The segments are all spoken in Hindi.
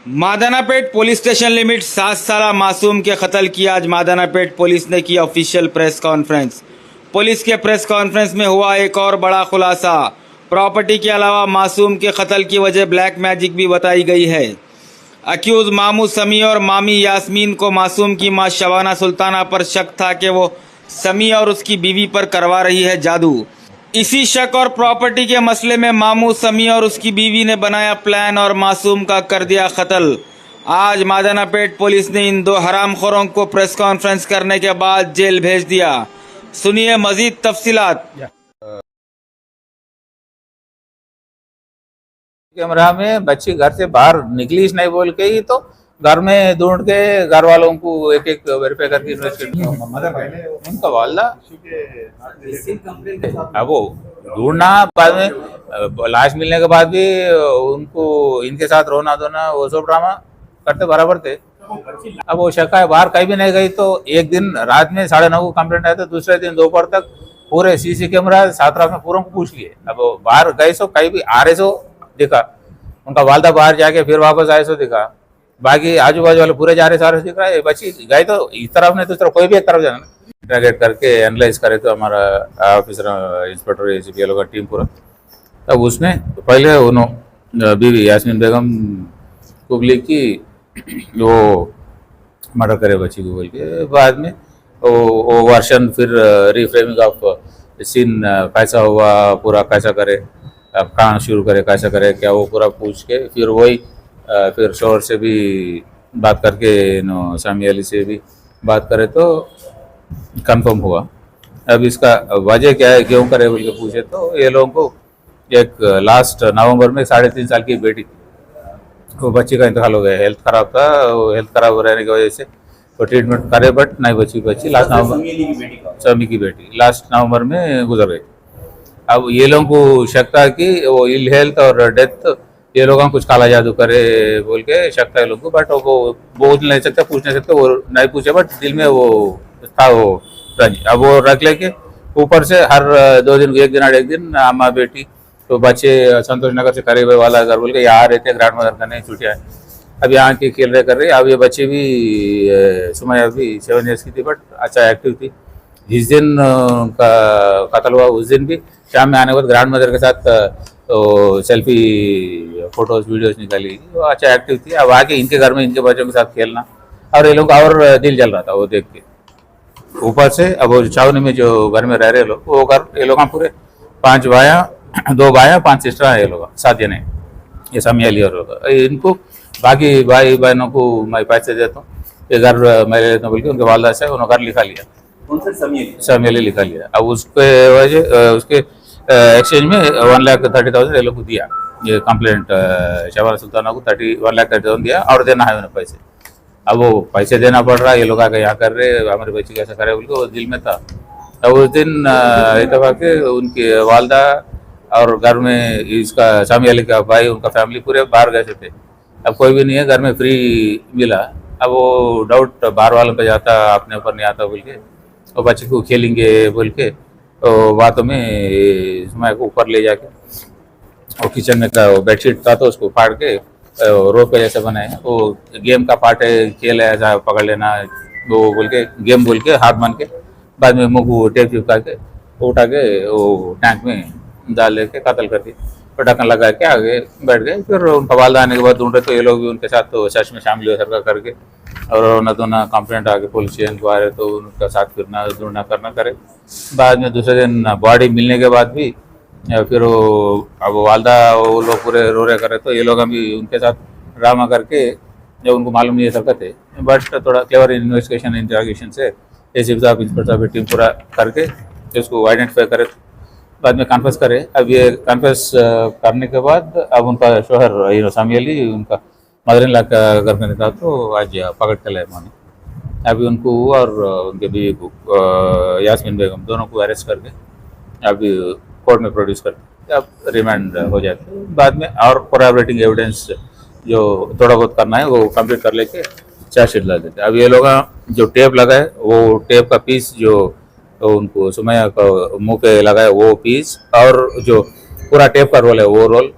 मादानापेट पुलिस स्टेशन लिमिट 7 साला मासूम के कत्ल की आज मादानापेट पुलिस ने की ऑफिशियल प्रेस कॉन्फ्रेंस। पुलिस के प्रेस कॉन्फ्रेंस में हुआ एक और बड़ा खुलासा। प्रॉपर्टी के अलावा मासूम के कत्ल की वजह ब्लैक मैजिक भी बताई गई है। अक्यूज मामू समी और मामी यास्मीन को मासूम की मां शबाना सुल्ताना पर शक था कि वो समी और उसकी बीवी पर करवा रही है जादू। इसी शक और प्रॉपर्टी के मसले में मामू समी और उसकी बीवी ने बनाया प्लान और मासूम का कर दिया कत्ल। आज मादानापेट पुलिस ने इन दो हरामखोरों को प्रेस कॉन्फ्रेंस करने के बाद जेल भेज दिया। सुनिए मजीद तफसीलात। कैमरा में बच्ची घर से बाहर निकली ही नहीं बोल के ही तो घर में ढूंढ के घर वालों को एक एक वेरीफाई करके उनका वालदा अब वो ढूंढना बाद में लाश मिलने के बाद भी उनको इनके साथ रोना धोना वो सब ड्रामा करते बराबर थे। अब वो शक है बाहर कहीं भी नहीं गई तो एक दिन रात में 9:30 को कंप्लेंट आया तो दूसरे दिन दोपहर तक पूरे सीसी कैमरा साथ रात में पूरों को पूछ लिए। अब वो बाहर गए सो कहीं भी आ रहे सो दिखा, उनका वालदा बाहर जाके फिर वापस आए सो दिखा, बाकी आजू बाजू वाले पूरे जा रहे सारे दिख रहा है। बच्ची गए तो इस तरफ नहीं तो इस तरफ कोई भी एक तरफ जाना इंटरगेट करके एनालाइज करे तो हमारा ऑफिसर इंस्पेक्टर एसीपी लोग का टीम पूरा तब उसमें पहले उन्होंने बीवी यास्मीन बेगम को बोली कि वो मर्डर करे बच्ची को बोल के, बाद में वो वर्शन फिर रिफ्रेमिंग ऑफ सीन कैसा हुआ पूरा कैसा करे अब कहाँ शुरू करे कैसा करे क्या वो पूरा पूछ के फिर वही फिर शोर से भी बात करके सामी अली से भी बात करे तो कंफर्म हुआ। अब इसका वजह क्या है क्यों करे बोल के पूछे तो ये लोगों को एक लास्ट नवंबर में 3.5 साल की बेटी वो बच्ची का इंतकाल हो गया। हेल्थ खराब था, वो हेल्थ खराब रहने की वजह से वो ट्रीटमेंट करे बट नहीं बच्ची लास्ट नवंबर समी की बेटी लास्ट नवंबर में गुजर गई। अब ये लोगों को शक था कि वो इल हेल्थ और डेथ ये लोग कुछ काला जादू करे बोल के शक था ये लोग को, बट वो बोल नहीं सकते पूछ नहीं सकते वो नहीं पूछे बट दिल में वो था वो रंज। अब वो रख लेके ऊपर से हर 2 दिन एक दिन अम्मा बेटी तो बच्चे संतोष नगर से करीब वाला घर बोल के यहाँ रहते ग्रांड मदर करने छुट्टियाँ अब यहाँ की खेल रहे कर रही। अब ये बच्चे भी सुमैया भी 7 ईयर्स की थी बट अच्छा एक्टिव थी। जिस दिन उनका कत्ल हुआ उस दिन भी शाम में आने के बाद ग्रैंड मदर के साथ तो सेल्फी फोटोज वीडियोस निकाली, वो अच्छा एक्टिव थी। अब आके इनके घर में इनके बच्चों के साथ खेलना और ये लोग और दिल जल रहा था वो देख के। ऊपर से अब वो छावनी में जो घर में रह रहे लोग वो घर ये लोग पूरे 5 भाइयाँ 2 भाइयाँ 5 सिस्टर हैं ये लोग 7 जने ये समी अली और लोग इनको बाकी भाई बहनों को मैं पैसे देता हूँ ये घर मैं ले लेता हूँ बोल के उनके वालदा से उन्होंने घर लिखा लिया। समी अली लिखा लिया। अब उसके वजह उसके एक्सचेंज में 1,30,000 ये लोग को दिया। ये कंप्लेंट शबाना सुल्ताना को 1,30,000 दिया और देना है उन्हें पैसे। अब वो पैसे देना पड़ रहा है ये लोग आके यहाँ कर रहे हमारे बच्चे कैसा करे बोल के वो दिल में था। अब उस दिन इतफाक उनकी वालदा और घर में इसका समी अली का भाई उनका फैमिली पूरे बाहर गए थे। अब कोई भी नहीं है घर में फ्री मिला। अब वो डाउट बाहर वालों का जाता अपने ऊपर नहीं आता बोल के वो बच्चे को खेलेंगे बोल के तो बातों में समय को ऊपर ले जाके और किचन में का बेडशीट था तो उसको फाड़ के रोप के जैसे बनाए वो गेम का पार्ट है खेल है ऐसा पकड़ लेना वो बोल के गेम बोल के हाथ मान के बाद में मुँह को टेप चिपका के उठा के वो टैंक में डाल लेके कत्ल कर दिया। तो ढक्कन लगा के आगे बैठ गए। फिर उनका वालदा आने के बाद ढूंढ रहे तो ये लोग भी उनके साथ तो सच में शामिल हुए सरकार करके और न तो ना कंप्लेंट आके पुलिस स्टेशन को आ रहे तो उनका साथ फिरना ढूंढना करना करे। बाद में दूसरे दिन बॉडी मिलने के बाद भी फिर वो अब वालदा वो लोग पूरे रो रहे करे तो ये लोग अभी उनके साथ ड्रामा करके जब उनको मालूम नहीं है सकते थे बट थोड़ा क्लेवर इन्वेस्टिगेशन इंटरोगेशन से एसीपी साहब इंस्पेक्टर साहब टीम पूरा करके उसको आइडेंटिफाई करे बाद में कन्फेस करे। अब ये कन्फेस करने के बाद अब उनका शोहर समी अली उनका मदर इन लॉ का घर में था तो आज पकड़ के लाए मानी। अभी उनको और उनके बीवी को यास्मीन बेगम दोनों को अरेस्ट करके अभी कोर्ट में प्रोड्यूस करते अब रिमांड हो जाते। बाद में और कोरैबोरेटिंग एविडेंस जो थोड़ा बहुत करना है वो कंप्लीट कर लेके चार्जशीट ला देते। अब ये लोग जो टेप लगाए वो टेप का पीस जो तो उनको सुमैया का मुंह पे लगाए वो पीस और जो पूरा टेप का रोल है वो रोल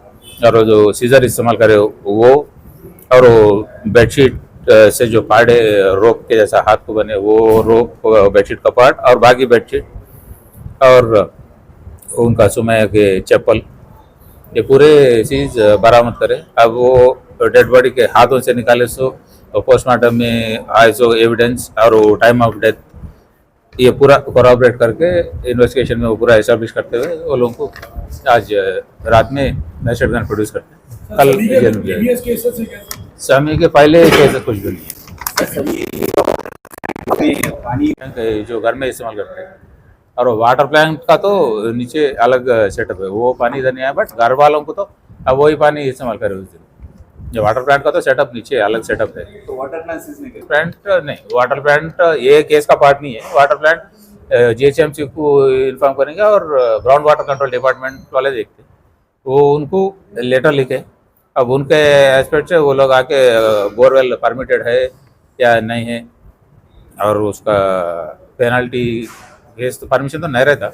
और जो सीजर इस्तेमाल करे वो और वो बेडशीट से जो पार्ट है रोप के जैसा हाथ को बने, वो रोप बेडशीट का पार्ट और बाकी बेडशीट और उनका सुमैया के चप्पल, ये पूरे चीज बरामद करे। अब वो डेड बॉडी के हाथों से निकाले सो पोस्टमार्टम में आए सो एविडेंस और वो टाइम ऑफ डेथ, ये पूरा कोऑपरेट करके इन्वेस्टिगेशन में वो पूरा एस्टैब्लिश करते हुए वो लोगों को आज रात में मैजिस्ट्रेट गन प्रोड्यूस करते हैं। कल जेल में जाएगा। स्वामी के पहले केसेस कुछ भी नहीं है जो घर में इस्तेमाल करते हैं, और वाटर प्लांट का तो नीचे अलग सेटअप है, वो पानी इधर नहीं आया, बट घर वालों को तो अब वही पानी इस्तेमाल करे उस दिन। जो वाटर प्लांट का तो सेटअप नीचे अलग सेटअप है। तो वाटर प्लांट नहीं, वाटर प्लांट ये केस का पार्ट नहीं है। वाटर प्लांट जीएचएमसी को इन्फॉर्म करेंगे और ग्राउंड वाटर कंट्रोल डिपार्टमेंट वाले देखते हैं, वो उनको लेटर लिखे। अब उनके एस्पेक्ट से वो लोग आके बोरवेल परमिटेड है या नहीं है, और उसका पेनल्टी केस तो परमिशन तो नहीं रहता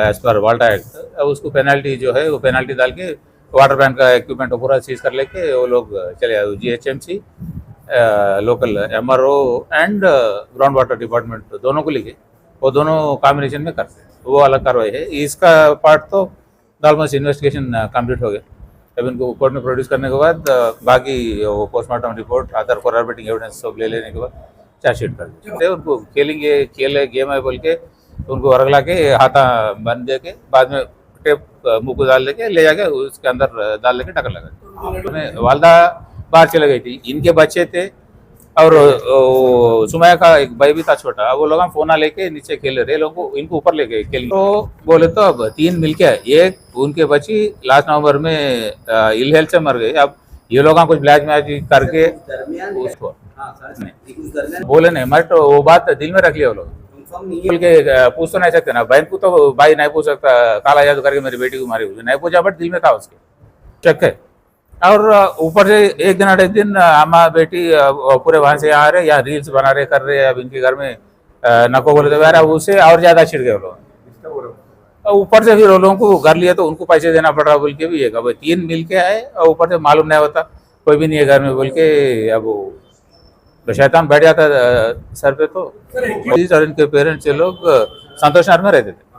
एज पर वाल्टा एक्ट। अब उसको पेनल्टी जो है वो पेनल्टी डाल के वाटर प्लांट का इक्विपमेंट पूरा सीज कर लेके वो लोग चले आए। GHMC local MRO and ground water department दोनों को लिखे, वो दोनों कॉम्बिनेशन में करते हैं, वो अलग कार्रवाई है। इसका पार्ट तो ऑलमोस्ट इन्वेस्टिगेशन कंप्लीट हो गया। अब इनको कोर्ट में प्रोड्यूस करने के बाद बाकी वो postmortem report other cooperating evidence सब ले लेने के बाद चार्जशीट कर देते। उनको खेलेंगे खेल गेम है बोल के उनको रगला के हाथा बंद दे के बाद में टेप मुंह को डाल लेके ले जाके उसके अंदर डाल लेके टक्कर लगा। वालदा बाहर चले गई थी, इनके बच्चे थे और सुमैया का एक भाई भी था छोटा, वो लोग फोना लेके नीचे खेल रहे, लोगों को इनको ऊपर लेके खेल तो बोले तो अब 3 मिलके एक उनके बच्ची लास्ट नवंबर में इल हेल्थ से मर गई। अब ये लोग कुछ ब्लैक मैजिक करके उसको बोले नहीं, बट वो बात दिल में रख लिया वो लोग, बोल के पूछ तो नहीं सकते ना। बहन को तो भाई नहीं पूछ सकता, काला जादू करके मेरी बेटी को मारी, नहीं पूछा, बट दिल में था उसके शक है। और ऊपर से एक दिन अड़े दिन अम्मा बेटी पूरे वहां से आ रहे, यहाँ रील्स बना रहे कर रहे, अब इनके घर में नको बोले तो यार उससे और ज्यादा छिड़ गए लोग। ऊपर से फिर लोगों को घर लिया तो उनको पैसे देना पड़ रहा बोल के भी, एक 3 मिल के आए और ऊपर से मालूम नहीं होता कोई भी नहीं है घर में बोल के, अब तो शैतान बैठ जाता सर पे। तो और इनके पेरेंट्स ये लोग संतोष नगर में रहते थे।